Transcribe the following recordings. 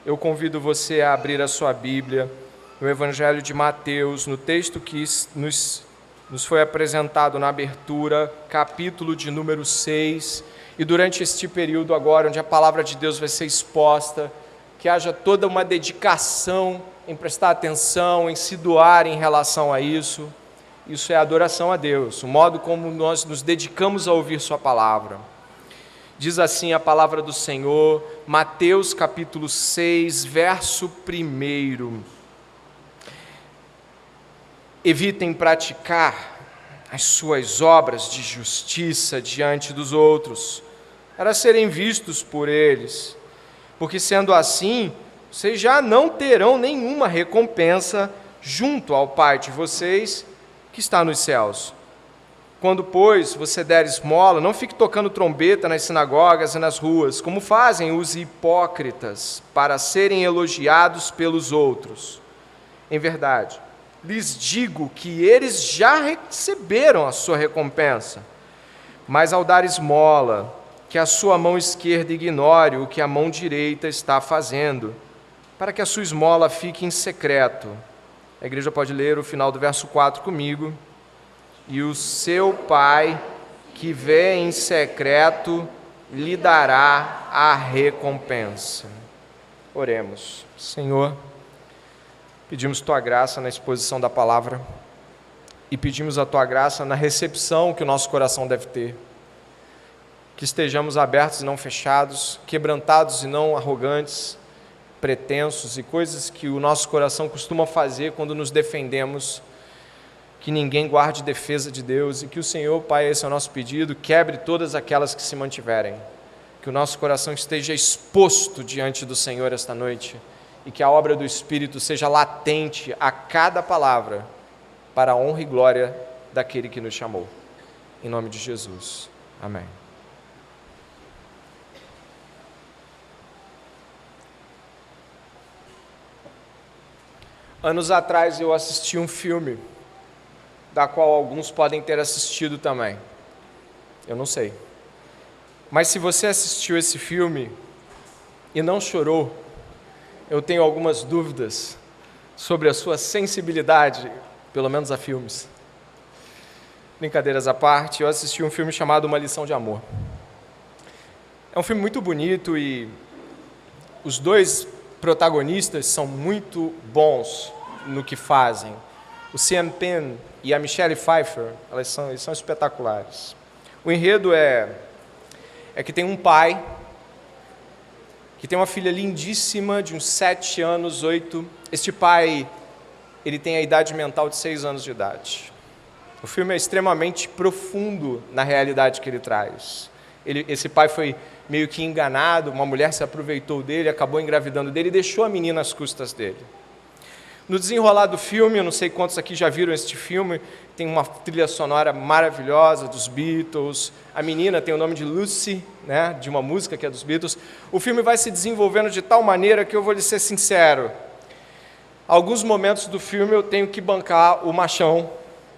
eu convido você a abrir a sua Bíblia no Evangelho de Mateus, no texto que nos foi apresentado na abertura, capítulo de número 6, e durante este período agora, onde a palavra de Deus vai ser exposta, que haja toda uma dedicação em prestar atenção, em se doar em relação a isso. Isso é adoração a Deus, o modo como nós nos dedicamos a ouvir sua palavra. Diz assim a palavra do Senhor, Mateus capítulo 6, verso 1. Evitem praticar as suas obras de justiça diante dos outros, para serem vistos por eles, porque sendo assim, vocês já não terão nenhuma recompensa junto ao Pai de vocês que está nos céus. Quando, pois, você der esmola, não fique tocando trombeta nas sinagogas e nas ruas, como fazem os hipócritas, para serem elogiados pelos outros. Em verdade, lhes digo que eles já receberam a sua recompensa. Mas ao dar esmola, que a sua mão esquerda ignore o que a mão direita está fazendo, para que a sua esmola fique em secreto. A igreja pode ler o final do verso 4 comigo. E o seu Pai, que vê em secreto, lhe dará a recompensa. Oremos. Senhor, pedimos Tua graça na exposição da palavra e pedimos a Tua graça na recepção que o nosso coração deve ter. Que estejamos abertos e não fechados, quebrantados e não arrogantes, pretensos e coisas que o nosso coração costuma fazer quando nos defendemos. Que ninguém guarde defesa de Deus e que o Senhor, Pai, esse é o nosso pedido, quebre todas aquelas que se mantiverem. Que o nosso coração esteja exposto diante do Senhor esta noite e que a obra do Espírito seja latente a cada palavra para a honra e glória daquele que nos chamou. Em nome de Jesus. Amém. Anos atrás eu assisti um filme da qual alguns podem ter assistido também. Eu não sei. Mas se você assistiu esse filme e não chorou, eu tenho algumas dúvidas sobre a sua sensibilidade, pelo menos a filmes. Brincadeiras à parte, eu assisti um filme chamado Uma Lição de Amor. É um filme muito bonito e os dois protagonistas são muito bons no que fazem. O Sean Penn e a Michelle Pfeiffer, eles são espetaculares. O enredo é que tem um pai que tem uma filha lindíssima de uns 7 anos, 8. Este pai, ele tem a idade mental de 6 anos de idade. O filme é extremamente profundo na realidade que ele traz. Esse pai foi meio que enganado, uma mulher se aproveitou dele, acabou engravidando dele e deixou a menina às custas dele. No desenrolar do filme, eu não sei quantos aqui já viram este filme, tem uma trilha sonora maravilhosa dos Beatles, a menina tem o nome de Lucy, né, de uma música que é dos Beatles. O filme vai se desenvolvendo de tal maneira que eu vou lhe ser sincero. Alguns momentos do filme eu tenho que bancar o machão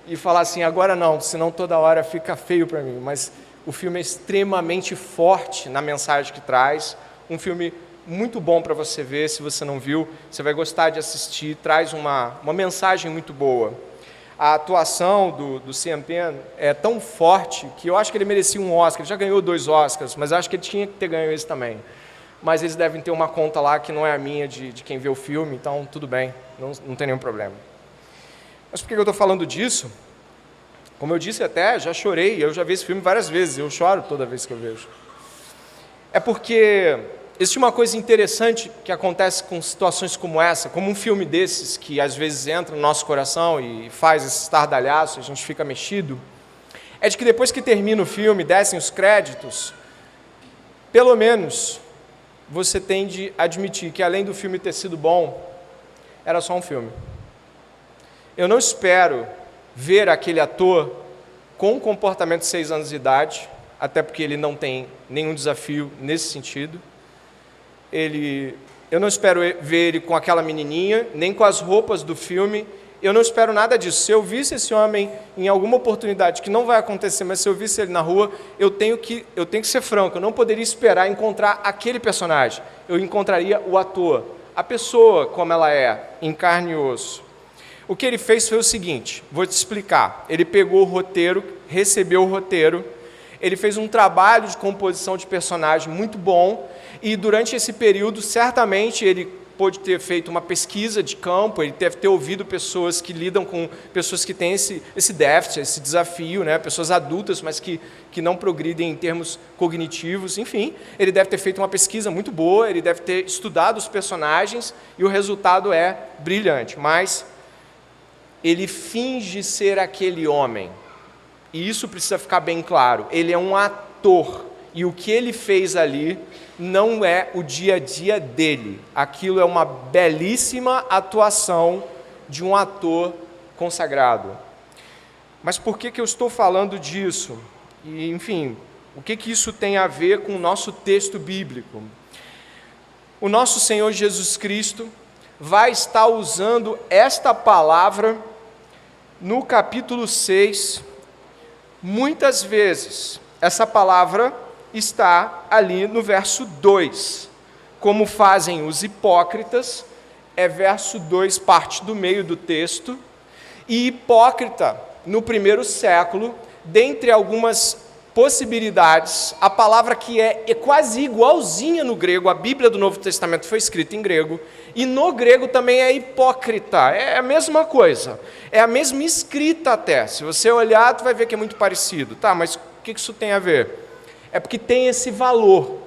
e falar assim, agora não, senão toda hora fica feio para mim. Mas o filme é extremamente forte na mensagem que traz, um filme muito bom para você ver, se você não viu, você vai gostar de assistir, traz uma mensagem muito boa. A atuação do Sean Penn é tão forte que eu acho que ele merecia um Oscar, ele já ganhou 2 Oscars, mas eu acho que ele tinha que ter ganho esse também. Mas eles devem ter uma conta lá que não é a minha de quem vê o filme, então tudo bem, não tem nenhum problema. Mas por que eu estou falando disso? Como eu disse até, já chorei, eu já vi esse filme várias vezes, eu choro toda vez que eu vejo. É porque existe uma coisa interessante que acontece com situações como essa, como um filme desses, que às vezes entra no nosso coração e faz esse estardalhaço, a gente fica mexido, é de que depois que termina o filme, descem os créditos, pelo menos você tem de admitir que além do filme ter sido bom, era só um filme. Eu não espero ver aquele ator com um comportamento de 6 anos de idade, até porque ele não tem nenhum desafio nesse sentido. Eu não espero ver ele com aquela menininha, nem com as roupas do filme, eu não espero nada disso. Se eu visse esse homem em alguma oportunidade, que não vai acontecer, mas se eu visse ele na rua, eu tenho que ser franco, eu não poderia esperar encontrar aquele personagem. Eu encontraria o ator, a pessoa como ela é, em carne e osso. O que ele fez foi o seguinte, vou te explicar. Ele pegou o roteiro, recebeu o roteiro, ele fez um trabalho de composição de personagem muito bom, e durante esse período, certamente, ele pode ter feito uma pesquisa de campo, ele deve ter ouvido pessoas que lidam com pessoas que têm esse déficit, esse desafio, né? Pessoas adultas, mas que não progridem em termos cognitivos, enfim. Ele deve ter feito uma pesquisa muito boa, ele deve ter estudado os personagens, e o resultado é brilhante, mas ele finge ser aquele homem, e isso precisa ficar bem claro, ele é um ator, e o que ele fez ali não é o dia a dia dele. Aquilo é uma belíssima atuação de um ator consagrado. Mas por que eu estou falando disso? E, enfim, o que isso tem a ver com o nosso texto bíblico? O nosso Senhor Jesus Cristo vai estar usando esta palavra no capítulo 6, muitas vezes. Essa palavra está ali no verso 2. Como fazem os hipócritas, é verso 2, parte do meio do texto. E hipócrita, no primeiro século, dentre algumas possibilidades, a palavra que é quase igualzinha no grego, a Bíblia do Novo Testamento foi escrita em grego, e no grego também é hipócrita, é a mesma coisa, é a mesma escrita até. Se você olhar, tu vai ver que é muito parecido. Tá, mas o que isso tem a ver? É porque tem esse valor.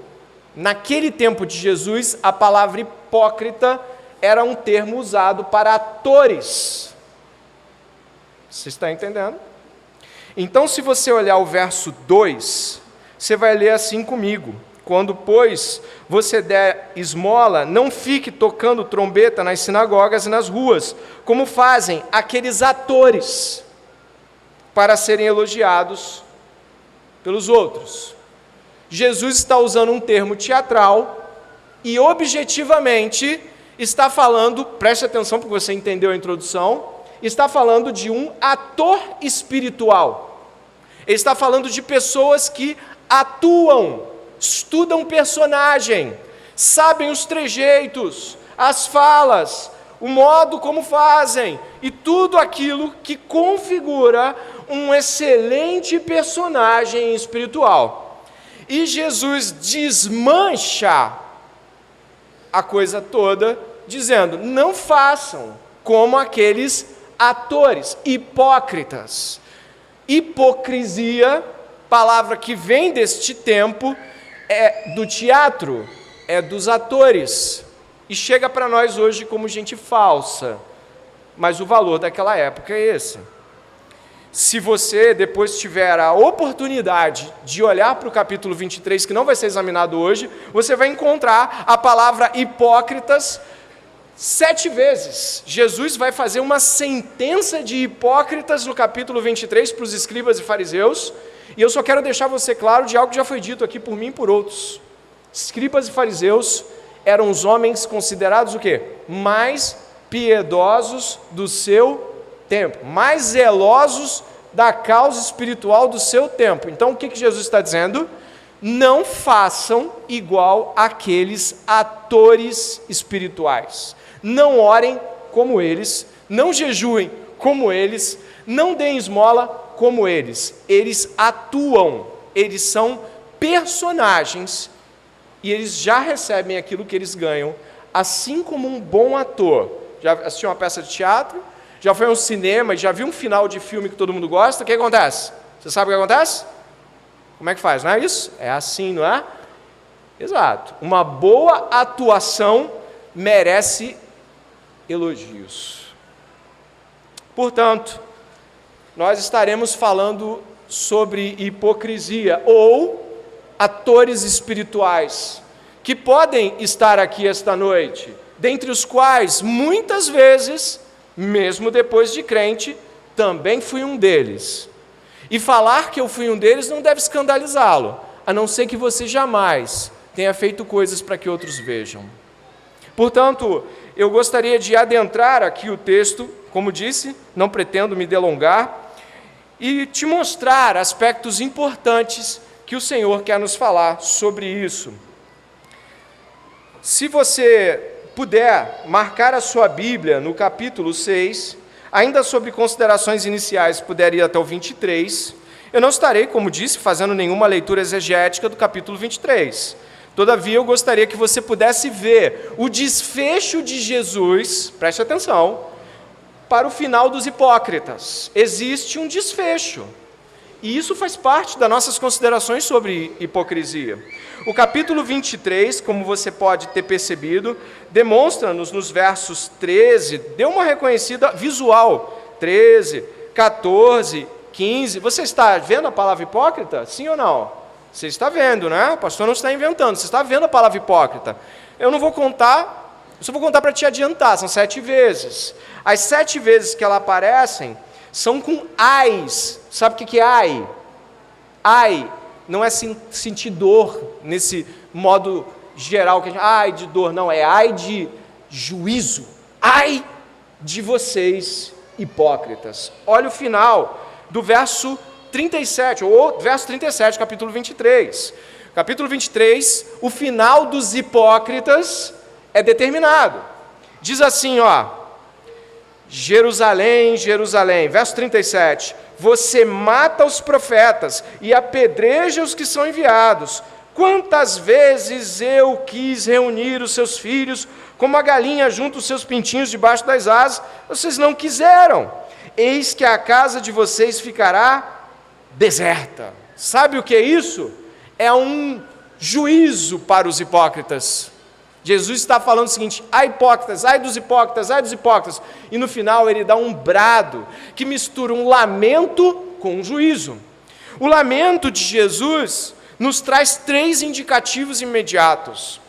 Naquele tempo de Jesus, a palavra hipócrita era um termo usado para atores. Você está entendendo? Então, se você olhar o verso 2, você vai ler assim comigo. Quando, pois, você der esmola, não fique tocando trombeta nas sinagogas e nas ruas, como fazem aqueles atores, para serem elogiados pelos outros. Jesus está usando um termo teatral e objetivamente está falando, preste atenção porque você entendeu a introdução, está falando de um ator espiritual. Ele está falando de pessoas que atuam, estudam personagem, sabem os trejeitos, as falas, o modo como fazem e tudo aquilo que configura um excelente personagem espiritual. E Jesus desmancha a coisa toda, dizendo, não façam como aqueles atores, hipócritas. Hipocrisia, palavra que vem deste tempo, é do teatro, é dos atores, e chega para nós hoje como gente falsa, mas o valor daquela época é esse. Se você depois tiver a oportunidade de olhar para o capítulo 23, que não vai ser examinado hoje, você vai encontrar a palavra hipócritas 7 vezes. Jesus vai fazer uma sentença de hipócritas no capítulo 23 para os escribas e fariseus, e eu só quero deixar você claro de algo que já foi dito aqui por mim e por outros. Escribas e fariseus eram os homens considerados o quê? Mais piedosos do seu tempo, mais zelosos da causa espiritual do seu tempo. Então, o que Jesus está dizendo? Não façam igual aqueles atores espirituais. Não orem como eles, não jejuem como eles, não deem esmola como eles. Eles atuam, eles são personagens e eles já recebem aquilo que eles ganham, assim como um bom ator. Já assistiu uma peça de teatro? Já foi a um cinema e já viu um final de filme que todo mundo gosta? O que acontece? Você sabe o que acontece? Como é que faz, não é isso? É assim, não é? Exato. Uma boa atuação merece elogios. Portanto, nós estaremos falando sobre hipocrisia ou atores espirituais que podem estar aqui esta noite, dentre os quais, muitas vezes, mesmo depois de crente, também fui um deles. E falar que eu fui um deles não deve escandalizá-lo, a não ser que você jamais tenha feito coisas para que outros vejam. Portanto, eu gostaria de adentrar aqui o texto como disse, não pretendo me delongar, e te mostrar aspectos importantes que o Senhor quer nos falar sobre isso. Se você puder marcar a sua Bíblia no capítulo 6, ainda sobre considerações iniciais, puder ir até o 23, eu não estarei, como disse, fazendo nenhuma leitura exegética do capítulo 23. Todavia, eu gostaria que você pudesse ver o desfecho de Jesus, preste atenção, para o final dos hipócritas. Existe um desfecho. E isso faz parte das nossas considerações sobre hipocrisia. O capítulo 23, como você pode ter percebido, demonstra-nos nos versos 13, deu uma reconhecida visual, 13, 14, 15. Você está vendo a palavra hipócrita? Sim ou não? Você está vendo, né? O pastor não está inventando, você está vendo a palavra hipócrita. Eu não vou contar, eu só vou contar para te adiantar, são 7 vezes. As 7 vezes que elas aparecem são com ais. Sabe o que é ai? Ai não é sentir dor nesse modo geral, que a gente, ai de dor, não, é ai de juízo. Ai de vocês, hipócritas. Olha o final do verso 37, ou verso 37, capítulo 23. Capítulo 23, o final dos hipócritas é determinado. Diz assim, Jerusalém, Jerusalém, verso 37, você mata os profetas e apedreja os que são enviados. Quantas vezes eu quis reunir os seus filhos, como a galinha junta os seus pintinhos debaixo das asas, vocês não quiseram. Eis que a casa de vocês ficará deserta. Sabe o que é isso? É um juízo para os hipócritas. Jesus está falando o seguinte, ai hipócritas, ai dos hipócritas, ai dos hipócritas. E no final ele dá um brado que mistura um lamento com um juízo. O lamento de Jesus nos traz 3 indicativos imediatos.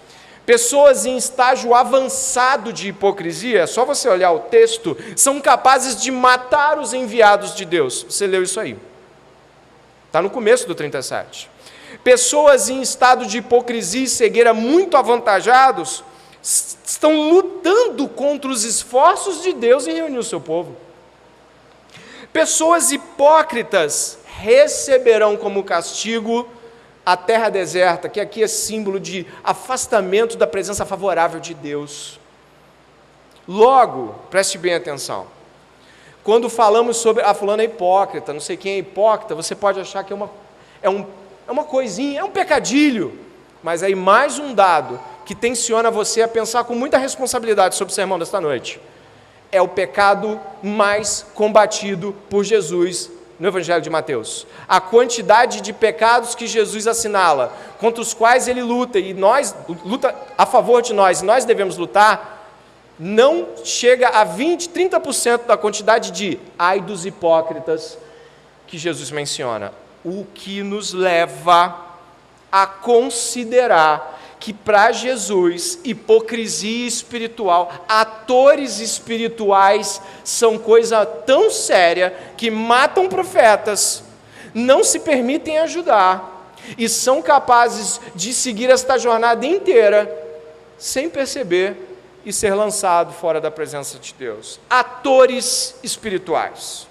Pessoas em estágio avançado de hipocrisia, é só você olhar o texto, são capazes de matar os enviados de Deus. Você leu isso aí. Está no começo do 37. Pessoas em estado de hipocrisia e cegueira muito avantajados estão lutando contra os esforços de Deus em reunir o seu povo. Pessoas hipócritas receberão como castigo a terra deserta, que aqui é símbolo de afastamento da presença favorável de Deus. Logo, preste bem atenção, quando falamos sobre, fulano é hipócrita, não sei quem é hipócrita, você pode achar que é uma coisinha, é um pecadilho, mas aí mais um dado que tensiona você a pensar com muita responsabilidade sobre o sermão desta noite. É o pecado mais combatido por Jesus no Evangelho de Mateus. A quantidade de pecados que Jesus assinala, contra os quais ele luta, e luta a favor de nós, e nós devemos lutar, não chega a 20%, 30% da quantidade de ai dos hipócritas que Jesus menciona. O que nos leva a considerar que para Jesus, hipocrisia espiritual, atores espirituais são coisa tão séria que matam profetas, não se permitem ajudar e são capazes de seguir esta jornada inteira sem perceber e ser lançado fora da presença de Deus. Atores espirituais.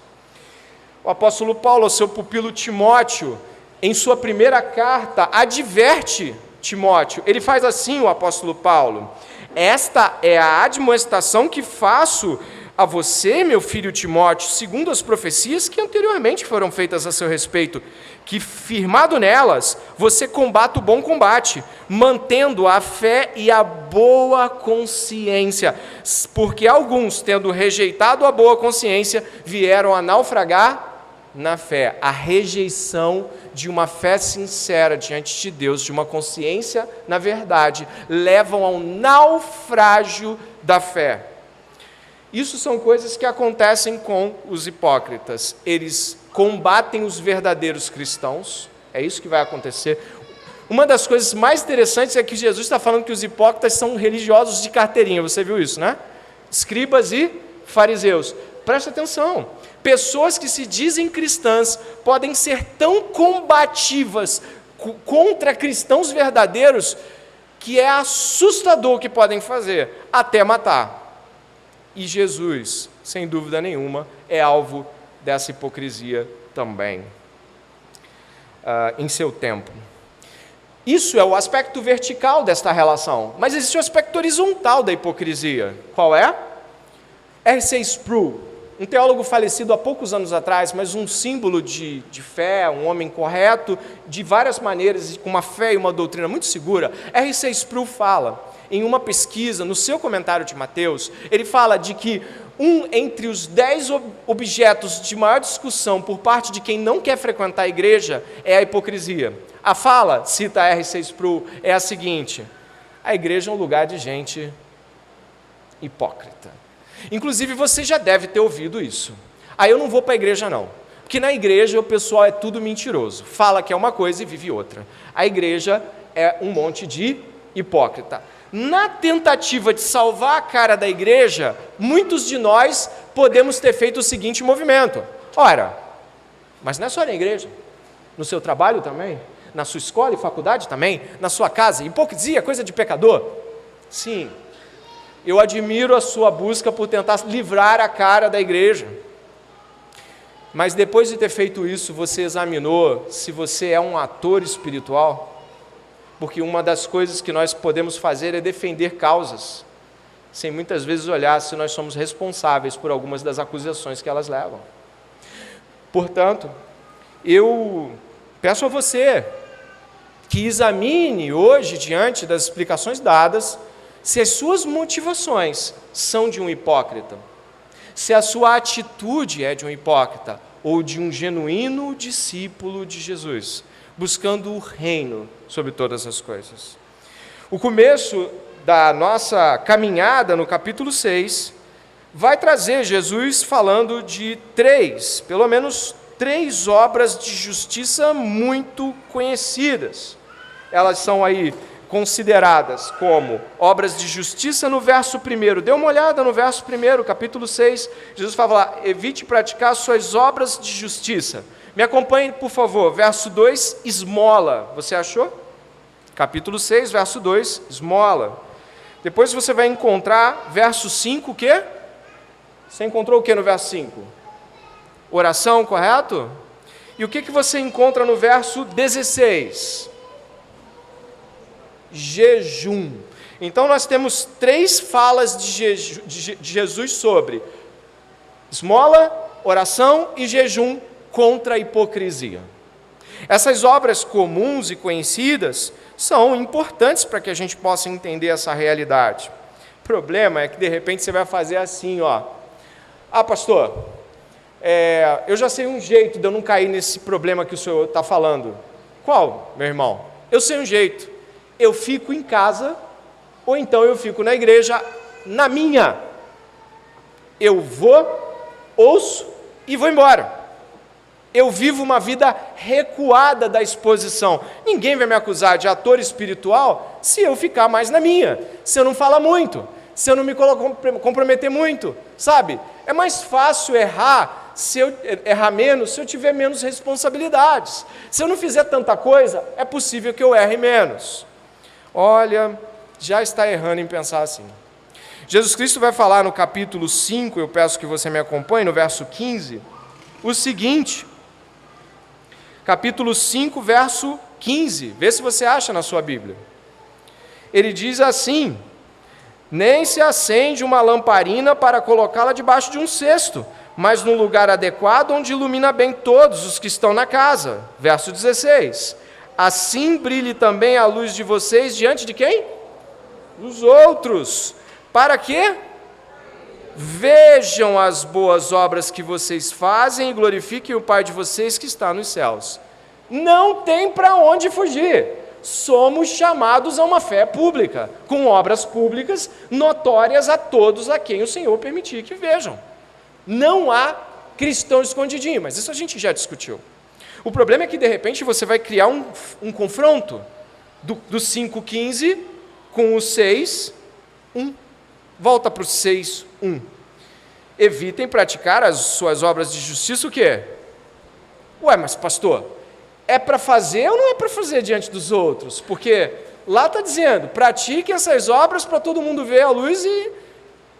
O apóstolo Paulo, ao seu pupilo Timóteo, em sua primeira carta, adverte Timóteo. Ele faz assim, o apóstolo Paulo: esta é a admoestação que faço a você, meu filho Timóteo, segundo as profecias que anteriormente foram feitas a seu respeito, que, firmado nelas, você combata o bom combate, mantendo a fé e a boa consciência, porque alguns, tendo rejeitado a boa consciência, vieram a naufragar na fé. A rejeição de uma fé sincera diante de Deus, de uma consciência na verdade, levam ao naufrágio da fé. Isso são coisas que acontecem com os hipócritas. Eles combatem os verdadeiros cristãos, é isso que vai acontecer. Uma das coisas mais interessantes é que Jesus está falando que os hipócritas são religiosos de carteirinha, você viu isso, né? Escribas e fariseus. Presta atenção, pessoas que se dizem cristãs podem ser tão combativas contra cristãos verdadeiros que é assustador o que podem fazer, até matar. E Jesus sem dúvida nenhuma, é alvo dessa hipocrisia também, em seu tempo. Isso é o aspecto vertical desta relação, mas existe o aspecto horizontal da hipocrisia. Qual é? R.C. Sproul, um teólogo falecido há poucos anos atrás, mas um símbolo de fé, um homem correto, de várias maneiras, com uma fé e uma doutrina muito segura. R.C. Sproul fala, em uma pesquisa, no seu comentário de Mateus, ele fala de que entre os 10 objetos de maior discussão por parte de quem não quer frequentar a igreja é a hipocrisia. A fala, cita R.C. Sproul, é a seguinte: a igreja é um lugar de gente hipócrita. Inclusive, você já deve ter ouvido isso. Eu não vou para a igreja não, porque na igreja o pessoal é tudo mentiroso, fala que é uma coisa e vive outra. A igreja é um monte de hipócrita. Na tentativa de salvar a cara da igreja, muitos de nós podemos ter feito o seguinte movimento: ora, mas não é só na igreja, no seu trabalho também, na sua escola e faculdade também, na sua casa, hipocrisia, coisa de pecador? Sim, eu admiro a sua busca por tentar livrar a cara da igreja, mas depois de ter feito isso, você examinou se você é um ator espiritual? Porque uma das coisas que nós podemos fazer é defender causas, sem muitas vezes olhar se nós somos responsáveis por algumas das acusações que elas levam. Portanto, eu peço a você que examine hoje, diante das explicações dadas, se as suas motivações são de um hipócrita, se a sua atitude é de um hipócrita ou de um genuíno discípulo de Jesus, buscando o reino sobre todas as coisas. O começo da nossa caminhada no capítulo 6 vai trazer Jesus falando de pelo menos três obras de justiça muito conhecidas. Elas são aí consideradas como obras de justiça no verso 1. Dê uma olhada no verso 1, capítulo 6. Jesus fala lá: evite praticar suas obras de justiça. Me acompanhe, por favor. Verso 2, esmola. Você achou? Capítulo 6, verso 2, esmola. Depois você vai encontrar verso 5, o quê? Você encontrou o quê no verso 5? Oração, correto? E o que você encontra no verso 16? Jejum. Então nós temos três falas de Jesus sobre esmola, oração e jejum contra a hipocrisia. Essas obras comuns e conhecidas são importantes para que a gente possa entender essa realidade. O problema é que de repente você vai fazer assim, pastor, eu já sei um jeito de eu não cair nesse problema que o senhor está falando. Qual, meu irmão? Eu sei um jeito. Eu fico em casa, ou então eu fico na igreja, na minha. Eu vou, ouço e vou embora. Eu vivo uma vida recuada da exposição. Ninguém vai me acusar de ator espiritual se eu ficar mais na minha, se eu não falar muito, se eu não me comprometer muito, sabe? É mais fácil errar menos se eu tiver menos responsabilidades. Se eu não fizer tanta coisa, é possível que eu erre menos. Olha, já está errando em pensar assim. Jesus Cristo vai falar no capítulo 5, eu peço que você me acompanhe, no verso 15, o seguinte, capítulo 5, verso 15, vê se você acha na sua Bíblia. Ele diz assim: nem se acende uma lamparina para colocá-la debaixo de um cesto, mas num lugar adequado onde ilumina bem todos os que estão na casa. Verso 16, assim brilhe também a luz de vocês diante de quem? Dos outros. Para quê? Vejam as boas obras que vocês fazem e glorifiquem o Pai de vocês que está nos céus. Não tem para onde fugir. Somos chamados a uma fé pública, com obras públicas notórias a todos a quem o Senhor permitir que vejam. Não há cristão escondidinho, mas isso a gente já discutiu. O problema é que, de repente, você vai criar um confronto do 5,15 com o 6,1. Volta para o 6,1. Evitem praticar as suas obras de justiça o quê? Mas pastor, é para fazer ou não é para fazer diante dos outros? Porque lá está dizendo, pratiquem essas obras para todo mundo ver a luz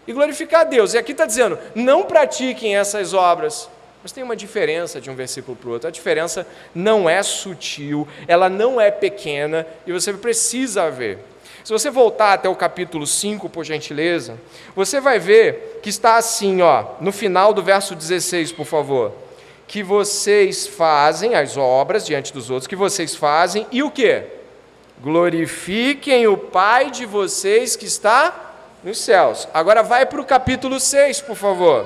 e glorificar a Deus. E aqui está dizendo, não pratiquem essas obras. Mas tem uma diferença de um versículo para o outro. A diferença não é sutil, ela não é pequena, e você precisa ver. Se você voltar até o capítulo 5, por gentileza, você vai ver que está assim, no final do verso 16, por favor. Que vocês fazem as obras diante dos outros, que vocês fazem, e o quê? Glorifiquem o Pai de vocês que está nos céus. Agora vai para o capítulo 6, por favor.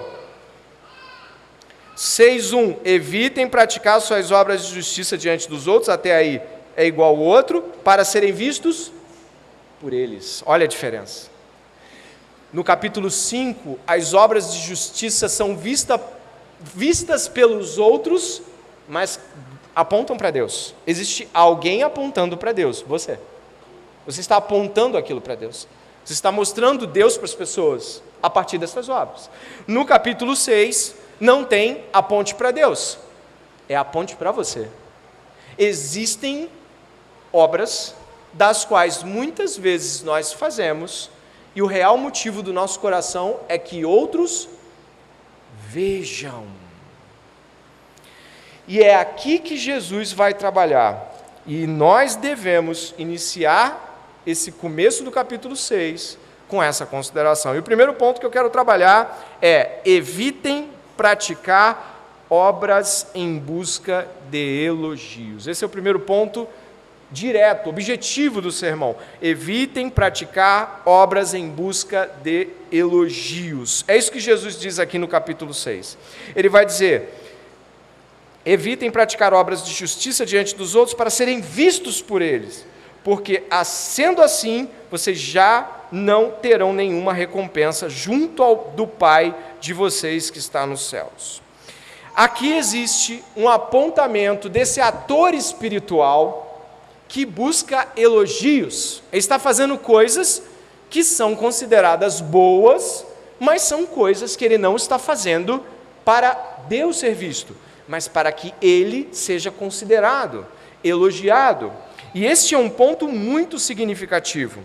6:1. Evitem praticar suas obras de justiça diante dos outros, até aí é igual ao outro, para serem vistos por eles. Olha a diferença. No capítulo 5, as obras de justiça são vistas pelos outros, mas apontam para Deus. Existe alguém apontando para Deus, você. Você está apontando aquilo para Deus. Você está mostrando Deus para as pessoas a partir dessas obras. No capítulo 6, não tem a ponte para Deus, é a ponte para você. Existem obras das quais muitas vezes nós fazemos, e o real motivo do nosso coração é que outros vejam. E é aqui que Jesus vai trabalhar, e nós devemos iniciar esse começo do capítulo 6 com essa consideração. E o primeiro ponto que eu quero trabalhar é: evitem praticar obras em busca de elogios. Esse é o primeiro ponto direto, objetivo do sermão. Evitem praticar obras em busca de elogios. É isso que Jesus diz aqui no capítulo 6. Ele vai dizer: evitem praticar obras de justiça diante dos outros para serem vistos por eles, porque, sendo assim, vocês já não terão nenhuma recompensa junto do Pai de vocês que está nos céus. Aqui existe um apontamento desse ator espiritual que busca elogios. Ele está fazendo coisas que são consideradas boas, mas são coisas que ele não está fazendo para Deus ser visto, mas para que ele seja considerado, elogiado. E este é um ponto muito significativo.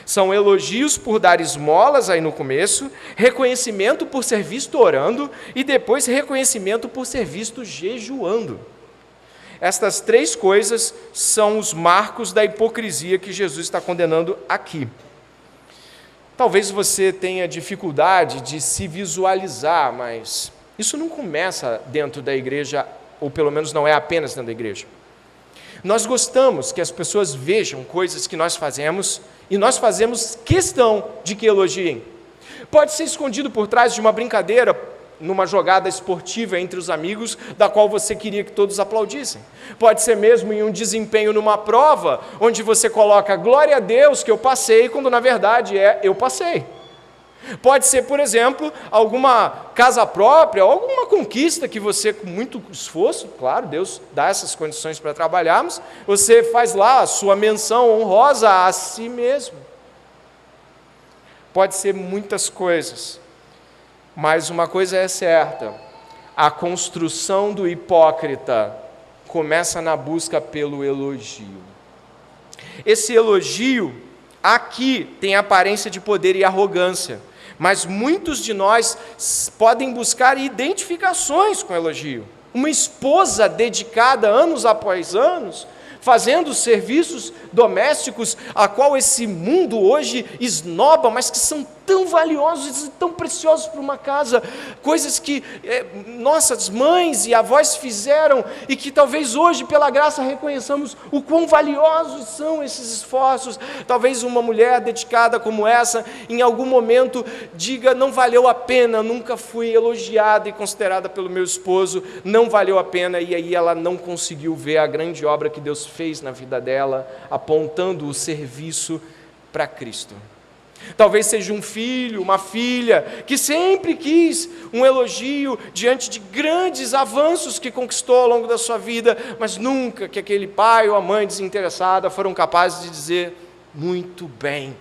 São elogios por dar esmolas aí no começo, reconhecimento por ser visto orando e depois reconhecimento por ser visto jejuando. Estas três coisas são os marcos da hipocrisia que Jesus está condenando aqui. Talvez você tenha dificuldade de se visualizar, mas isso não começa dentro da igreja, ou pelo menos não é apenas dentro da igreja. Nós gostamos que as pessoas vejam coisas que nós fazemos e nós fazemos questão de que elogiem. Pode ser escondido por trás de uma brincadeira, numa jogada esportiva entre os amigos, da qual você queria que todos aplaudissem. Pode ser mesmo em um desempenho numa prova, onde você coloca glória a Deus que eu passei, quando na verdade eu passei. Pode ser, por exemplo, alguma casa própria, alguma conquista que você, com muito esforço, claro, Deus dá essas condições para trabalharmos, você faz lá a sua menção honrosa a si mesmo. Pode ser muitas coisas, mas uma coisa é certa: a construção do hipócrita começa na busca pelo elogio. Esse elogio aqui tem aparência de poder e arrogância, mas muitos de nós podem buscar identificações com elogio. Uma esposa dedicada anos após anos, fazendo serviços domésticos, a qual esse mundo hoje esnoba, mas que são tão valiosos e tão preciosos para uma casa, coisas que nossas mães e avós fizeram e que talvez hoje, pela graça, reconheçamos o quão valiosos são esses esforços. Talvez uma mulher dedicada como essa, em algum momento, diga: não valeu a pena, nunca fui elogiada e considerada pelo meu esposo, não valeu a pena, e aí ela não conseguiu ver a grande obra que Deus fez na vida dela, apontando o serviço para Cristo. Talvez seja um filho, uma filha, que sempre quis um elogio diante de grandes avanços que conquistou ao longo da sua vida, mas nunca que aquele pai ou a mãe desinteressada foram capazes de dizer: muito bem.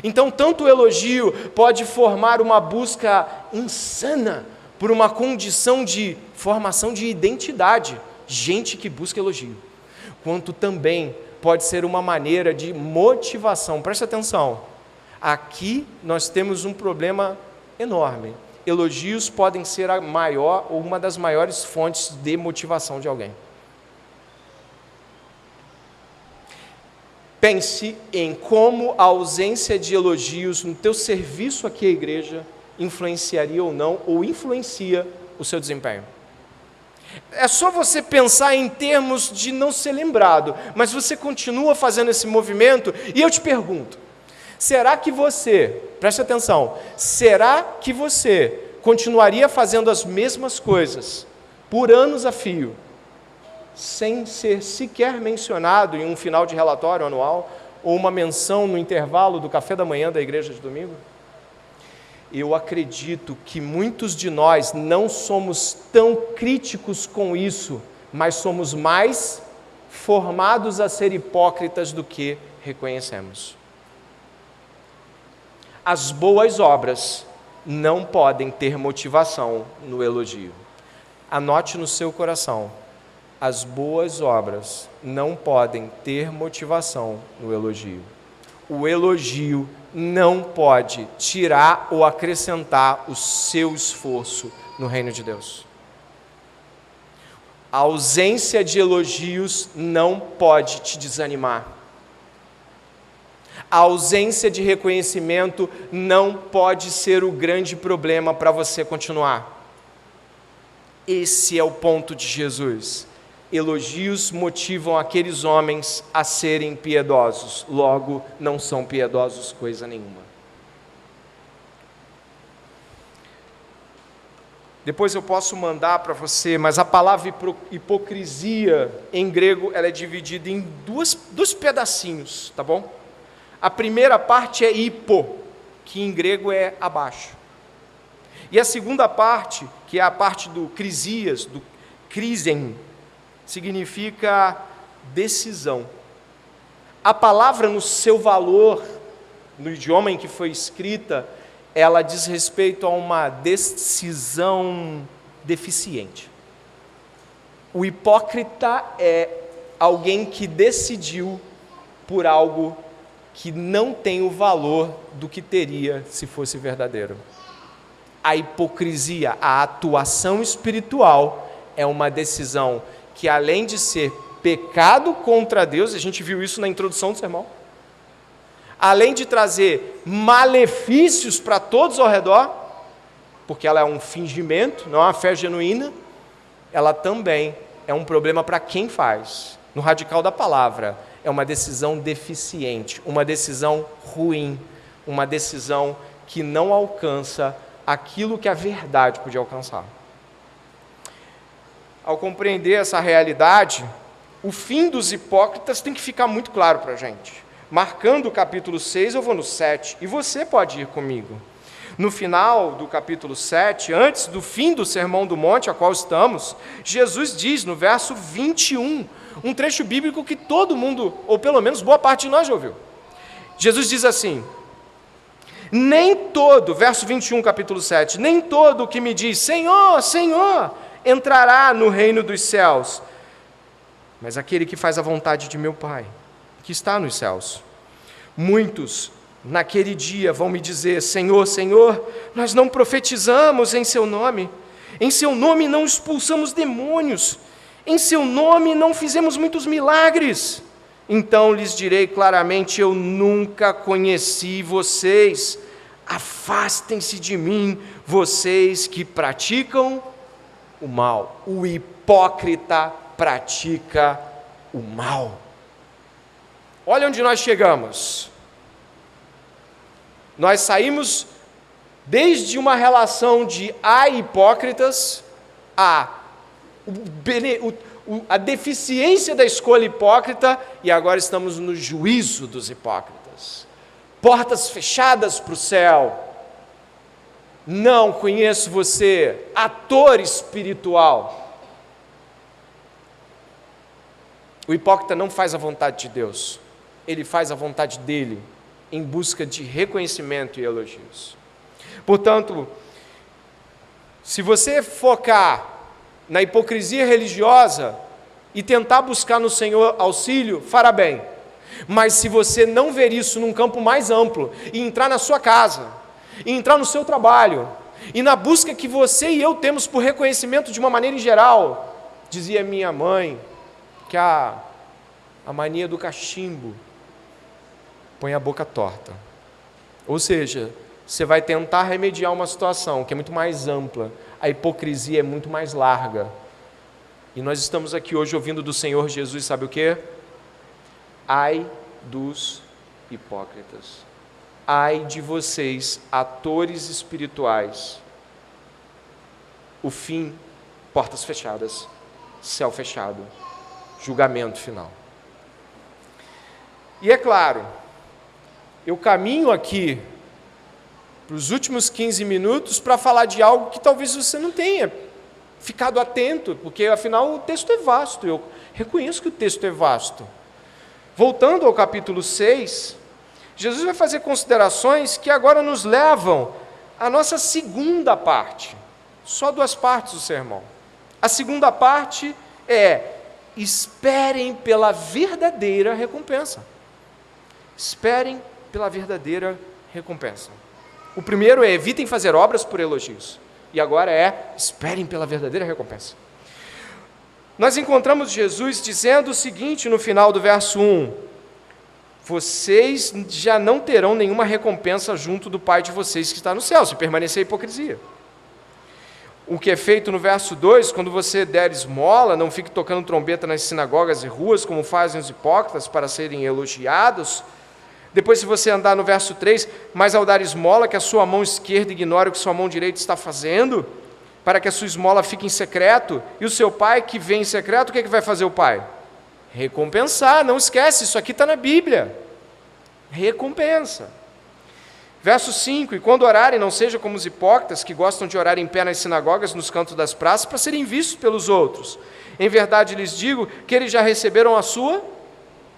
Então, tanto o elogio pode formar uma busca insana por uma condição de formação de identidade, gente que busca elogio, quanto também pode ser uma maneira de motivação. Preste atenção. Aqui nós temos um problema enorme. Elogios podem ser a maior ou uma das maiores fontes de motivação de alguém. Pense em como a ausência de elogios no teu serviço aqui à igreja influenciaria ou influencia o seu desempenho. É só você pensar em termos de não ser lembrado, mas você continua fazendo esse movimento, e eu te pergunto, será que você, preste atenção, será que você continuaria fazendo as mesmas coisas por anos a fio, sem ser sequer mencionado em um final de relatório anual, ou uma menção no intervalo do café da manhã da igreja de domingo? Eu acredito que muitos de nós não somos tão críticos com isso, mas somos mais formados a ser hipócritas do que reconhecemos. As boas obras não podem ter motivação no elogio. Anote no seu coração, as boas obras não podem ter motivação no elogio. O elogio não pode tirar ou acrescentar o seu esforço no reino de Deus. A ausência de elogios não pode te desanimar. A ausência de reconhecimento não pode ser o grande problema para você continuar. Esse é o ponto de Jesus. Elogios motivam aqueles homens a serem piedosos, logo não são piedosos coisa nenhuma. Depois eu posso mandar para você, mas a palavra hipocrisia em grego ela é dividida em dois pedacinhos, tá bom? A primeira parte é hipo, que em grego é abaixo. E a segunda parte, que é a parte do crisias, do krisen, significa decisão. A palavra no seu valor, no idioma em que foi escrita, ela diz respeito a uma decisão deficiente. O hipócrita é alguém que decidiu por algo que não tem o valor do que teria se fosse verdadeiro. A hipocrisia, a atuação espiritual, é uma decisão que, além de ser pecado contra Deus, a gente viu isso na introdução do sermão, além de trazer malefícios para todos ao redor, porque ela é um fingimento, não é uma fé genuína, ela também é um problema para quem faz. No radical da palavra, é uma decisão deficiente, uma decisão ruim, uma decisão que não alcança aquilo que a verdade podia alcançar. Ao compreender essa realidade, o fim dos hipócritas tem que ficar muito claro para a gente. Marcando o capítulo 6, eu vou no 7, e você pode ir comigo. No final do capítulo 7, antes do fim do Sermão do Monte, a qual estamos, Jesus diz no verso 21, um trecho bíblico que todo mundo, ou pelo menos boa parte de nós já ouviu. Jesus diz assim: nem todo, verso 21, capítulo 7, nem todo o que me diz, Senhor, Senhor, entrará no reino dos céus, mas aquele que faz a vontade de meu Pai, que está nos céus. Muitos, naquele dia, vão me dizer, Senhor, Senhor, nós não profetizamos em seu nome não expulsamos demônios, em seu nome não fizemos muitos milagres. Então lhes direi claramente, eu nunca conheci vocês, afastem-se de mim, vocês que praticam o mal. O hipócrita pratica o mal. Olha onde nós chegamos. Nós saímos desde uma relação de hipócritas a deficiência da escolha hipócrita, e agora estamos no juízo dos hipócritas. Portas fechadas para o céu. Não conheço você, ator espiritual. O hipócrita não faz a vontade de Deus, ele faz a vontade dele, em busca de reconhecimento e elogios. Portanto, se você focar na hipocrisia religiosa e tentar buscar no Senhor auxílio, fará bem. Mas se você não ver isso num campo mais amplo, e entrar na sua casa, e entrar no seu trabalho, e na busca que você e eu temos por reconhecimento de uma maneira em geral, dizia minha mãe, que a mania do cachimbo põe a boca torta. Ou seja, você vai tentar remediar uma situação que é muito mais ampla, a hipocrisia é muito mais larga. E nós estamos aqui hoje ouvindo do Senhor Jesus, sabe o quê? Ai dos hipócritas. Ai de vocês, atores espirituais. O fim, portas fechadas, céu fechado, julgamento final. E é claro, eu caminho aqui para os últimos 15 minutos para falar de algo que talvez você não tenha ficado atento, porque afinal o texto é vasto, eu reconheço que o texto é vasto. Voltando ao capítulo 6, Jesus vai fazer considerações que agora nos levam à nossa segunda parte. Só 2 partes do sermão. A segunda parte é: esperem pela verdadeira recompensa. Esperem pela verdadeira recompensa. O primeiro é: evitem fazer obras por elogios. E agora é: esperem pela verdadeira recompensa. Nós encontramos Jesus dizendo o seguinte no final do verso 1: vocês já não terão nenhuma recompensa junto do Pai de vocês que está no céu, se permanecer a hipocrisia. O que é feito no verso 2, quando você der esmola, não fique tocando trombeta nas sinagogas e ruas, como fazem os hipócritas, para serem elogiados. Depois, se você andar no verso 3, mas ao dar esmola, que a sua mão esquerda ignore o que sua mão direita está fazendo, para que a sua esmola fique em secreto, e o seu pai que vem em secreto, o que vai fazer o pai? Recompensar, não esquece, isso aqui está na Bíblia. Recompensa. Verso 5, e quando orarem, não seja como os hipócritas, que gostam de orar em pé nas sinagogas, nos cantos das praças, para serem vistos pelos outros. Em verdade lhes digo que eles já receberam a sua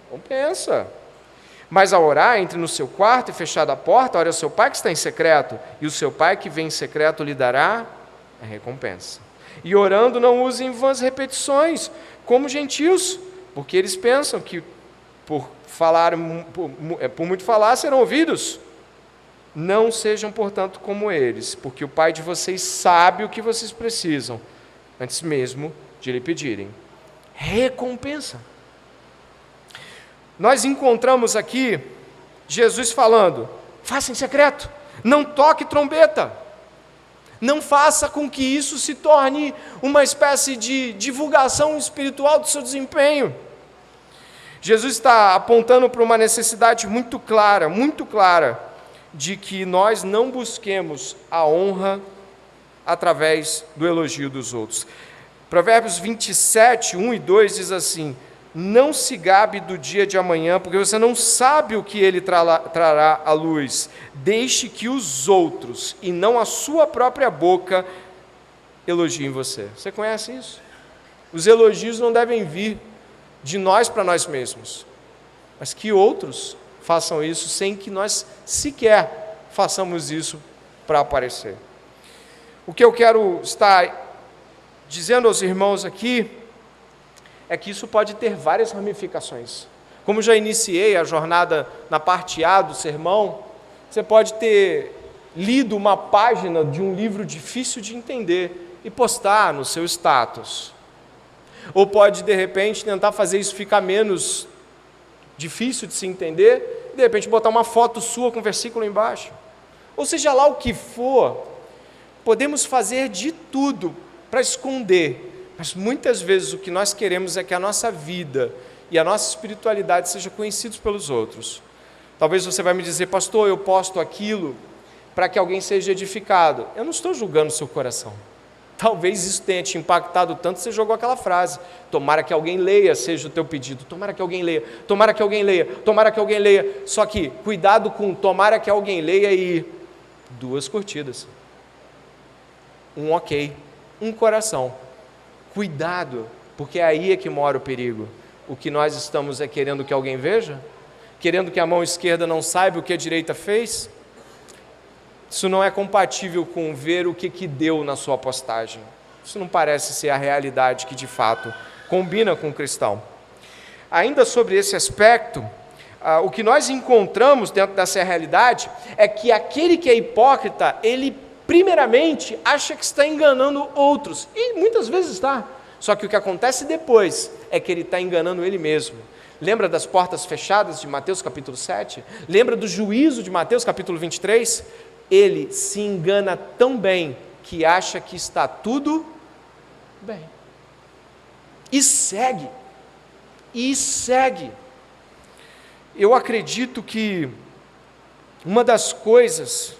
recompensa. Mas ao orar, entre no seu quarto e fechada a porta, ore ao seu pai que está em secreto, e o seu pai que vem em secreto lhe dará a recompensa. E orando, não usem vãs repetições, como gentios, porque eles pensam que por muito falar serão ouvidos. Não sejam, portanto, como eles, porque o Pai de vocês sabe o que vocês precisam, antes mesmo de lhe pedirem. Recompensa. Nós encontramos aqui Jesus falando: faça em secreto, não toque trombeta, não faça com que isso se torne uma espécie de divulgação espiritual do seu desempenho. Jesus está apontando para uma necessidade muito clara, de que nós não busquemos a honra através do elogio dos outros. Provérbios 27, 1 e 2 diz assim: não se gabe do dia de amanhã, porque você não sabe o que ele trará à luz. Deixe que os outros, e não a sua própria boca, elogiem você. Você conhece isso? Os elogios não devem vir de nós para nós mesmos, mas que outros façam isso sem que nós sequer façamos isso para aparecer. O que eu quero estar dizendo aos irmãos aqui é que isso pode ter várias ramificações. Como já iniciei a jornada na parte A do sermão, você pode ter lido uma página de um livro difícil de entender e postar no seu status. Ou pode, de repente, tentar fazer isso ficar menos difícil de se entender, e de repente botar uma foto sua com versículo embaixo. Ou seja lá o que for, podemos fazer de tudo para esconder, mas muitas vezes o que nós queremos é que a nossa vida e a nossa espiritualidade sejam conhecidos pelos outros. Talvez você vai me dizer: pastor, eu posto aquilo para que alguém seja edificado. Eu não estou julgando o seu coração. Talvez isso tenha te impactado tanto que você jogou aquela frase: tomara que alguém leia, seja o teu pedido. Tomara que alguém leia, tomara que alguém leia, tomara que alguém leia. Só que cuidado com tomara que alguém leia e 2 curtidas. Um ok, um coração. Cuidado, porque aí é que mora o perigo. O que nós estamos é querendo que alguém veja? Querendo que a mão esquerda não saiba o que a direita fez? Isso não é compatível com ver o que deu na sua postagem. Isso não parece ser a realidade que de fato combina com o cristão. Ainda sobre esse aspecto, o que nós encontramos dentro dessa realidade é que aquele que é hipócrita, ele primeiramente acha que está enganando outros, e muitas vezes está, só que o que acontece depois é que ele está enganando ele mesmo. Lembra das portas fechadas de Mateus capítulo 7? Lembra do juízo de Mateus capítulo 23? Ele se engana tão bem que acha que está tudo bem. E segue. Eu acredito que uma das coisas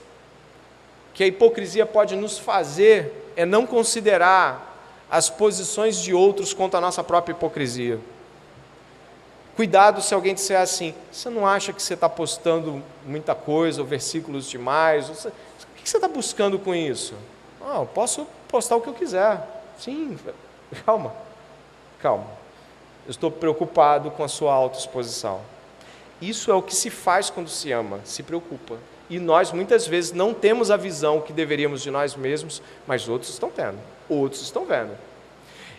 que a hipocrisia pode nos fazer é não considerar as posições de outros quanto à nossa própria hipocrisia. Cuidado se alguém disser assim: você não acha que você está postando muita coisa, ou versículos demais? O que você está buscando com isso? Eu posso postar o que eu quiser. Sim, calma. Eu estou preocupado com a sua autoexposição. Isso é o que se faz quando se ama, se preocupa. E nós muitas vezes não temos a visão que deveríamos de nós mesmos, mas outros estão tendo, outros estão vendo.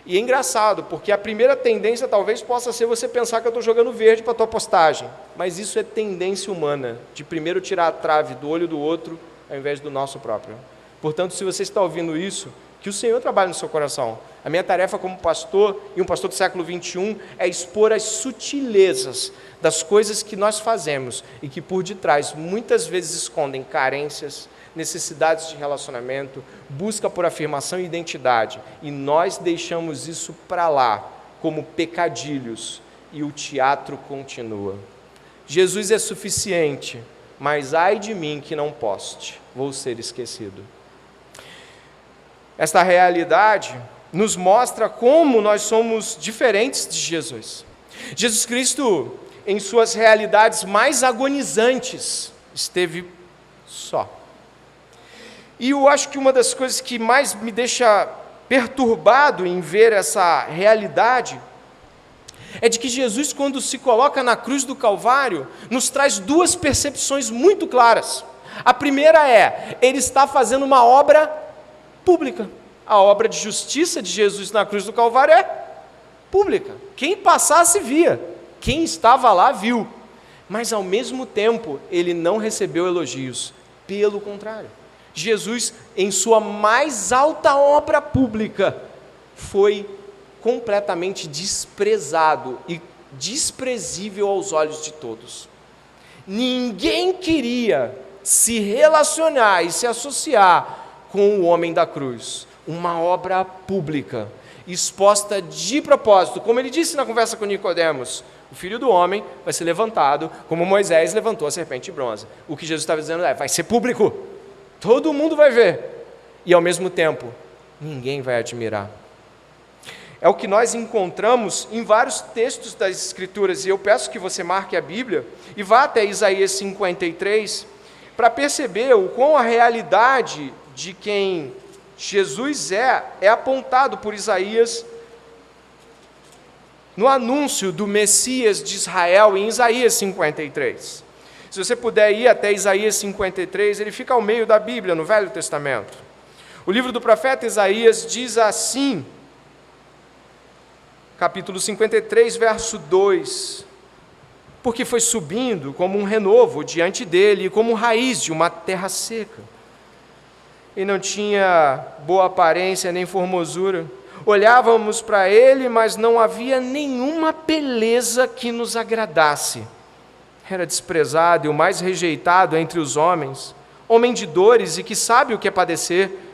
E é engraçado, porque a primeira tendência talvez possa ser você pensar que eu estou jogando verde para a tua postagem, mas isso é tendência humana, de primeiro tirar a trave do olho do outro, ao invés do nosso próprio. Portanto, se você está ouvindo isso, que o Senhor trabalhe no seu coração. A minha tarefa como pastor, e um pastor do século 21, é expor as sutilezas das coisas que nós fazemos e que por detrás muitas vezes escondem carências, necessidades de relacionamento, busca por afirmação e identidade, e nós deixamos isso para lá, como pecadilhos, e o teatro continua. Jesus é suficiente, mas ai de mim que não poste, vou ser esquecido. Esta realidade nos mostra como nós somos diferentes de Jesus. Jesus Cristo, em suas realidades mais agonizantes, esteve só. E eu acho que uma das coisas que mais me deixa perturbado em ver essa realidade é de que Jesus, quando se coloca na cruz do Calvário, nos traz duas percepções muito claras. A primeira é, ele está fazendo uma obra pública. A obra de justiça de Jesus na cruz do Calvário é pública. Quem passasse via, quem estava lá viu. Mas ao mesmo tempo, ele não recebeu elogios. Pelo contrário, Jesus, em sua mais alta obra pública, foi completamente desprezado e desprezível aos olhos de todos. Ninguém queria se relacionar e se associar com o homem da cruz. Uma obra pública, exposta de propósito, como ele disse na conversa com Nicodemos: o Filho do Homem vai ser levantado, como Moisés levantou a serpente de bronze. O que Jesus estava dizendo é, vai ser público, todo mundo vai ver, e ao mesmo tempo, ninguém vai admirar. É o que nós encontramos em vários textos das Escrituras, e eu peço que você marque a Bíblia, e vá até Isaías 53, para perceber o quão a realidade de quem Jesus é apontado por Isaías no anúncio do Messias de Israel em Isaías 53. Se você puder ir até Isaías 53, ele fica ao meio da Bíblia, no Velho Testamento. O livro do profeta Isaías diz assim, capítulo 53, verso 2: porque foi subindo como um renovo diante dele, como raiz de uma terra seca. E não tinha boa aparência nem formosura. Olhávamos para ele, mas não havia nenhuma beleza que nos agradasse. Era desprezado e o mais rejeitado entre os homens, homem de dores e que sabe o que é padecer.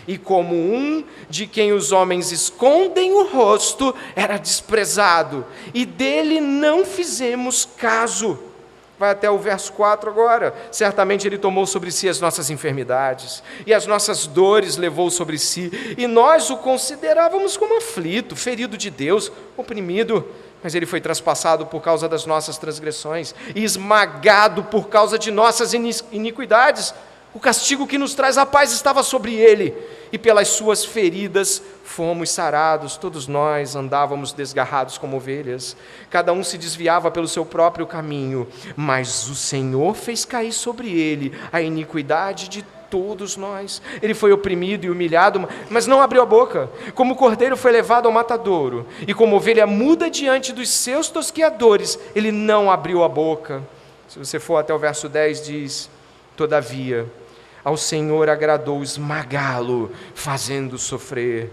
E como um de quem os homens escondem o rosto, era desprezado, e dele não fizemos caso. Vai até o verso 4 agora. Certamente ele tomou sobre si as nossas enfermidades, e as nossas dores levou sobre si, e nós o considerávamos como aflito, ferido de Deus, oprimido. Mas ele foi traspassado por causa das nossas transgressões, e esmagado por causa de nossas iniquidades. O castigo que nos traz a paz estava sobre ele, e pelas suas feridas fomos sarados. Todos nós andávamos desgarrados como ovelhas, cada um se desviava pelo seu próprio caminho, mas o Senhor fez cair sobre ele a iniquidade de todos nós. Ele foi oprimido e humilhado, mas não abriu a boca. Como o cordeiro foi levado ao matadouro, e como ovelha muda diante dos seus tosquiadores, ele não abriu a boca. Se você for até o verso 10, diz: todavia, ao Senhor agradou esmagá-lo, fazendo sofrer.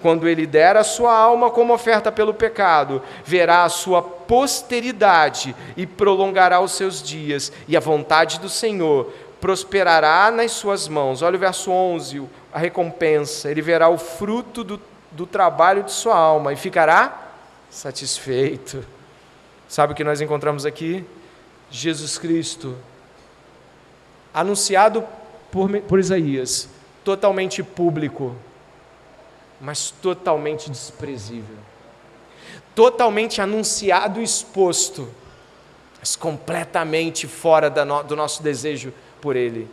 Quando ele der a sua alma como oferta pelo pecado, verá a sua posteridade e prolongará os seus dias, e a vontade do Senhor prosperará nas suas mãos. Olha o verso 11, a recompensa. Ele verá o fruto do trabalho de sua alma e ficará satisfeito. Sabe o que nós encontramos aqui? Jesus Cristo, anunciado por Isaías, totalmente público, mas totalmente desprezível. Totalmente anunciado e exposto, mas completamente fora do nosso desejo por Ele.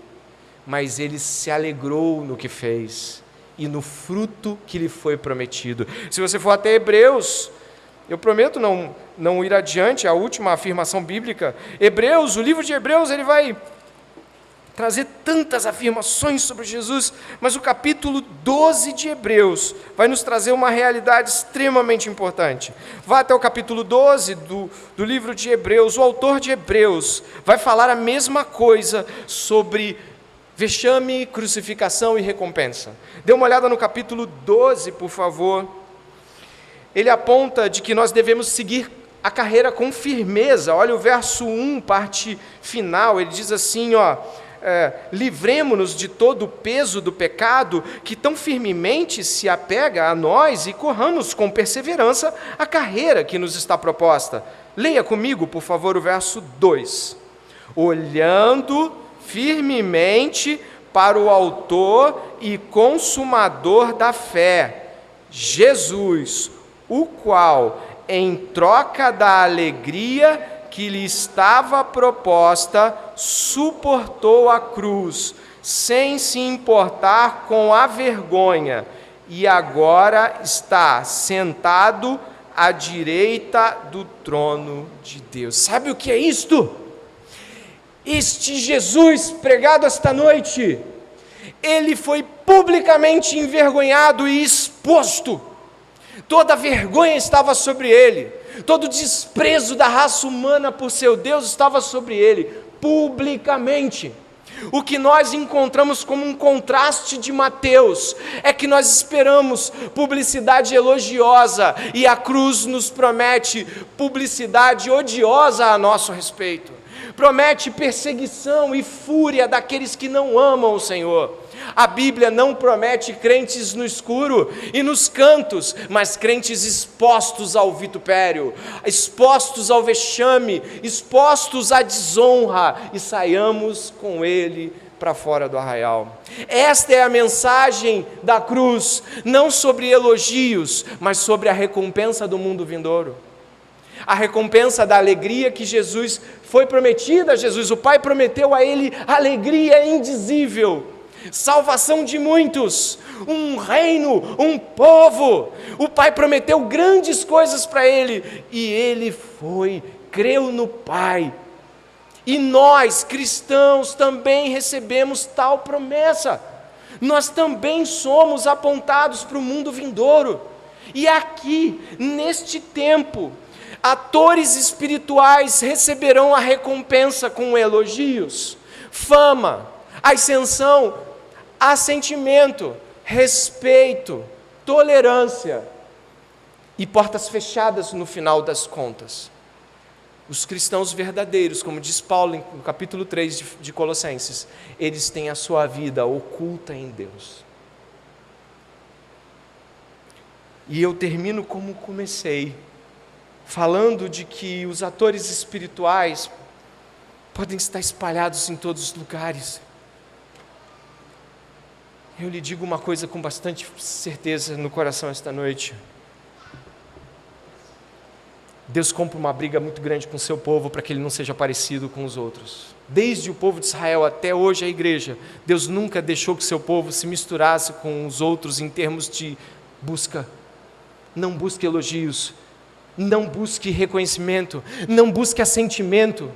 Mas Ele se alegrou no que fez e no fruto que lhe foi prometido. Se você for até Hebreus, eu prometo não ir adiante, a última afirmação bíblica. Hebreus, o livro de Hebreus, ele vai trazer tantas afirmações sobre Jesus, mas o capítulo 12 de Hebreus vai nos trazer uma realidade extremamente importante. Vá até o capítulo 12 do livro de Hebreus. O autor de Hebreus vai falar a mesma coisa sobre vexame, crucificação e recompensa. Dê uma olhada no capítulo 12, por favor. Ele aponta de que nós devemos seguir a carreira com firmeza. Olha o verso 1, parte final, ele diz assim, livremo-nos de todo o peso do pecado que tão firmemente se apega a nós e corramos com perseverança a carreira que nos está proposta. Leia comigo, por favor, o verso 2. Olhando firmemente para o autor e consumador da fé, Jesus, o qual, em troca da alegria que lhe estava proposta, suportou a cruz, sem se importar com a vergonha, e agora está sentado à direita do trono de Deus. Sabe o que é isto? Este Jesus pregado esta noite, ele foi publicamente envergonhado e exposto. Toda a vergonha estava sobre ele, todo o desprezo da raça humana por seu Deus estava sobre ele, publicamente. O que nós encontramos como um contraste de Mateus é que nós esperamos publicidade elogiosa e a cruz nos promete publicidade odiosa a nosso respeito. Promete perseguição e fúria daqueles que não amam o Senhor. A Bíblia não promete crentes no escuro e nos cantos, mas crentes expostos ao vitupério, expostos ao vexame, expostos à desonra, e saiamos com ele para fora do arraial. Esta é a mensagem da cruz, não sobre elogios, mas sobre a recompensa do mundo vindouro. A recompensa da alegria que Jesus foi prometida a Jesus. O Pai prometeu a ele alegria indizível, salvação de muitos, um reino, um povo. O Pai prometeu grandes coisas para ele e ele creu no Pai. E nós, cristãos, também recebemos tal promessa. Nós também somos apontados para o mundo vindouro. E aqui, neste tempo, atores espirituais receberão a recompensa com elogios, fama, ascensão, assentimento, respeito, tolerância e portas fechadas no final das contas. Os cristãos verdadeiros, como diz Paulo no capítulo 3 de Colossenses, eles têm a sua vida oculta em Deus. E eu termino como comecei, falando de que os atores espirituais podem estar espalhados em todos os lugares. Eu lhe digo uma coisa com bastante certeza no coração esta noite. Deus compra uma briga muito grande com o seu povo para que ele não seja parecido com os outros. Desde o povo de Israel até hoje a igreja, Deus nunca deixou que o seu povo se misturasse com os outros em termos de busca. Não busque elogios, não busque reconhecimento, não busque assentimento.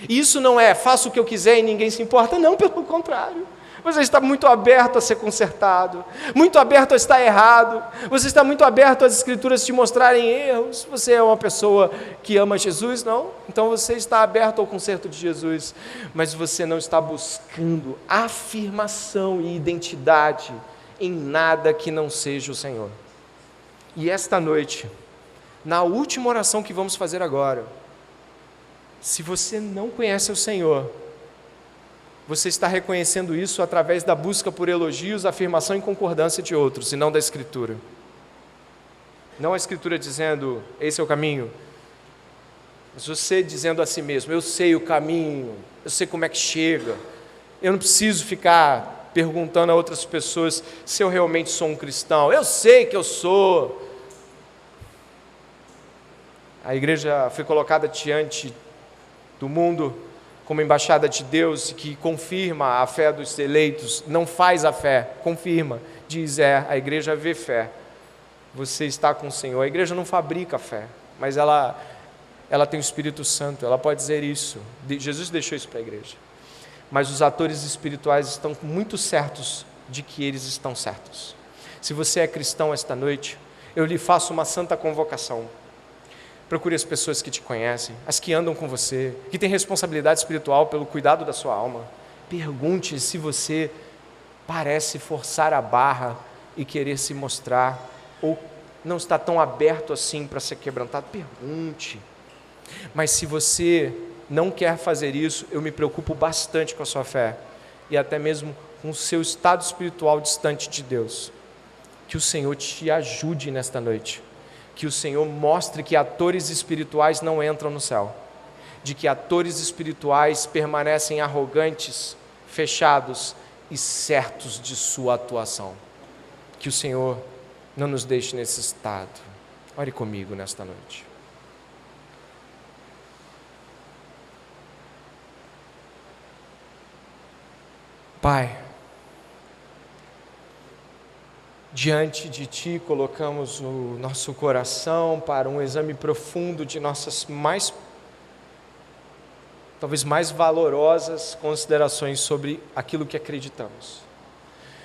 Isso não é faça o que eu quiser e ninguém se importa, não, pelo contrário. Você está muito aberto a ser consertado, muito aberto a estar errado, você está muito aberto às Escrituras te mostrarem erros. Você é uma pessoa que ama Jesus, não? Então você está aberto ao conserto de Jesus, mas você não está buscando afirmação e identidade em nada que não seja o Senhor. E esta noite, na última oração que vamos fazer agora, se você não conhece o Senhor, você está reconhecendo isso através da busca por elogios, afirmação e concordância de outros, e não da Escritura. Não a Escritura dizendo, esse é o caminho, mas você dizendo a si mesmo, eu sei o caminho, eu sei como é que chega, eu não preciso ficar perguntando a outras pessoas se eu realmente sou um cristão, eu sei que eu sou. A igreja foi colocada diante do mundo como embaixada de Deus, que confirma a fé dos eleitos, não faz a fé, confirma, diz, a igreja vê fé, você está com o Senhor. A igreja não fabrica fé, mas ela tem o Espírito Santo, ela pode dizer isso, Jesus deixou isso para a igreja, mas os atores espirituais estão muito certos de que eles estão certos. Se você é cristão esta noite, eu lhe faço uma santa convocação. Procure as pessoas que te conhecem, as que andam com você, que têm responsabilidade espiritual pelo cuidado da sua alma. Pergunte se você parece forçar a barra e querer se mostrar, ou não está tão aberto assim para ser quebrantado. Pergunte. Mas se você não quer fazer isso, eu me preocupo bastante com a sua fé, e até mesmo com o seu estado espiritual distante de Deus. Que o Senhor te ajude nesta noite. Que o Senhor mostre que atores espirituais não entram no céu, de que atores espirituais permanecem arrogantes, fechados e certos de sua atuação. Que o Senhor não nos deixe nesse estado. Ore comigo nesta noite. Pai, diante de Ti colocamos o nosso coração para um exame profundo de nossas talvez mais valorosas considerações sobre aquilo que acreditamos.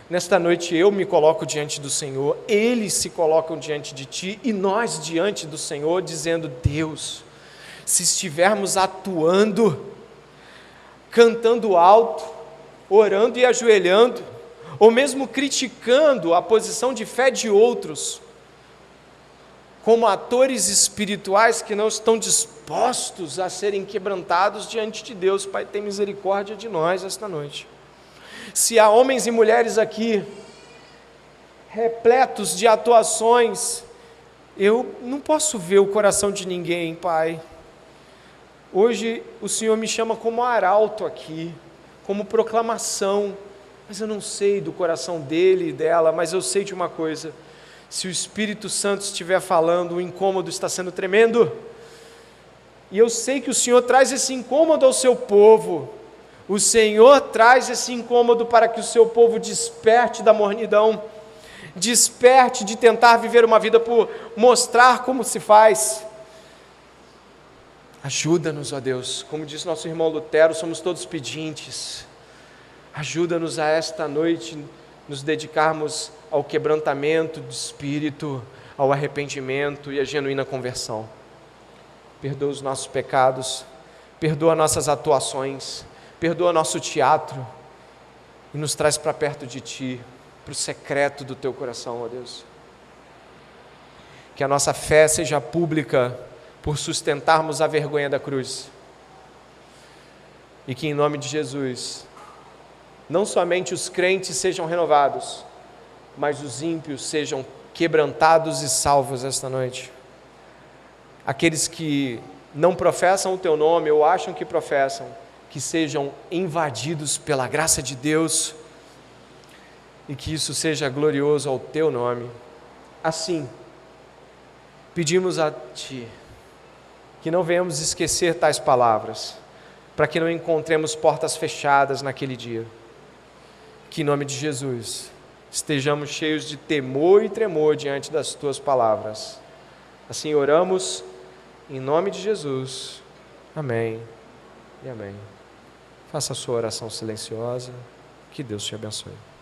Nesta noite eu me coloco diante do Senhor, eles se colocam diante de Ti e nós diante do Senhor, dizendo, Deus, se estivermos atuando, cantando alto, orando e ajoelhando, ou mesmo criticando a posição de fé de outros, como atores espirituais que não estão dispostos a serem quebrantados diante de Deus. Pai, tem misericórdia de nós esta noite. Se há homens e mulheres aqui, repletos de atuações, eu não posso ver o coração de ninguém, Pai. Hoje o Senhor me chama como arauto aqui, como proclamação, mas eu não sei do coração dele e dela, mas eu sei de uma coisa, se o Espírito Santo estiver falando, o incômodo está sendo tremendo, e eu sei que o Senhor traz esse incômodo ao seu povo, o Senhor traz esse incômodo para que o seu povo desperte da mornidão, desperte de tentar viver uma vida por mostrar como se faz. Ajuda-nos, ó Deus, como disse nosso irmão Lutero, somos todos pedintes. Ajuda-nos a esta noite nos dedicarmos ao quebrantamento de espírito, ao arrependimento e à genuína conversão. Perdoa os nossos pecados, perdoa nossas atuações, perdoa nosso teatro e nos traz para perto de Ti, para o secreto do Teu coração, ó Deus. Que a nossa fé seja pública por sustentarmos a vergonha da cruz. E que em nome de Jesus, não somente os crentes sejam renovados, mas os ímpios sejam quebrantados e salvos esta noite. Aqueles que não professam o Teu nome ou acham que professam, que sejam invadidos pela graça de Deus e que isso seja glorioso ao Teu nome. Assim, pedimos a Ti que não venhamos esquecer tais palavras, para que não encontremos portas fechadas naquele dia. Que em nome de Jesus estejamos cheios de temor e tremor diante das Tuas palavras. Assim oramos em nome de Jesus. Amém e amém. Faça a sua oração silenciosa. Que Deus te abençoe.